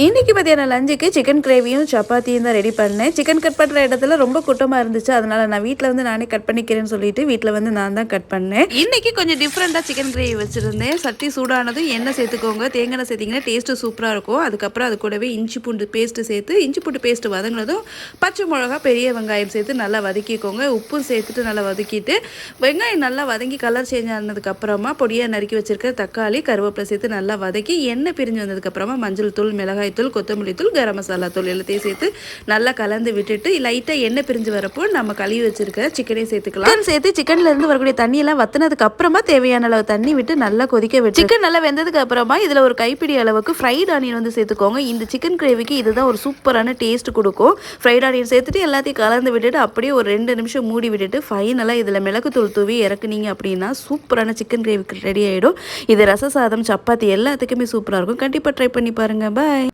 இன்றைக்கி மதியானம் லஞ்சுக்கு சிக்கன் கிரேவியும் சப்பாத்தியும் தான் ரெடி பண்ணேன். சிக்கன் கட் பண்ணுற இடத்துல ரொம்ப கூட்டமாக இருந்துச்சு. அதனால் நான் வீட்டில் வந்து நானே கட் பண்ணிக்கிறேன்னு சொல்லிட்டு வீட்டில் வந்து நான் தான் கட் பண்ணேன். இன்றைக்கி கொஞ்சம் டிஃப்ரெண்ட்டாக சிக்கன் கிரேவி வச்சுருந்தேன். சட்டி சூடானதும் எண்ணெய் சேர்த்துக்கோங்க. தேங்காய் சேர்த்திங்கன்னா டேஸ்ட்டு சூப்பராக இருக்கும். அதுக்கப்புறம் அது கூடவே இஞ்சி பூண்டு பேஸ்ட்டு சேர்த்து இஞ்சி பூண்டு பேஸ்ட்டு வதங்கினதும் பச்சை மிளகா பெரிய வெங்காயம் சேர்த்து நல்லா வதக்கிக்கோங்க. உப்பும் சேர்த்துட்டு நல்லா வதக்கிட்டு வெங்காயம் நல்லா வதங்கி கலர் சேஞ்ச் ஆனதுக்கப்புறமா பொடியாக நறுக்கி வச்சுருக்க தக்காளி கருவேப்பிலை சேர்த்து நல்லா வதக்கி எண்ணெய் பிரிஞ்சு வந்ததுக்கப்புறமா மஞ்சள் தூள் மிளகாய் தூள் கொத்தமல்லி தூள் கரம் மசாலா தூள் எல்லாத்தையும் சேர்த்து நல்லா கலந்து விட்டுட்டு லைட்டாக எண்ணெய் பிரிஞ்சு வரப்போ நம்ம கழுவி வச்சிருக்க சிக்கனையும் சேர்த்துக்கலாம். சிக்கன் சேர்த்து சிக்கன்ல இருந்து வரக்கூடிய தண்ணியெல்லாம் வத்தினதுக்கு அப்புறமா தேவையான அளவு தண்ணி விட்டு நல்லா கொதிக்க விட்டு சிக்கன் நல்லா வெந்ததுக்கு அப்புறமா இதில் ஒரு கைப்பிடி அளவுக்கு ஃப்ரைட் ஆனியன் வந்து சேர்த்துக்கோங்க. இந்த சிக்கன் கிரேவிக்கு இதுதான் ஒரு சூப்பரான டேஸ்ட் கொடுக்கும். ஃப்ரைட் ஆனியன் சேர்த்துட்டு எல்லாத்தையும் கலந்து விட்டுட்டு அப்படியே ஒரு 2 நிமிஷம் மூடி விட்டுட்டு ஃபைனலாக இதில் மிளகுத்தூள் தூவி இறக்குனீங்க அப்படின்னா சூப்பரான சிக்கன் கிரேவிக்கு ரெடி ஆகிடும். இது ரச சாதம் சப்பாத்தி எல்லாத்துக்குமே சூப்பராக இருக்கும். கண்டிப்பாக ட்ரை பண்ணி பாருங்கள். பாய்.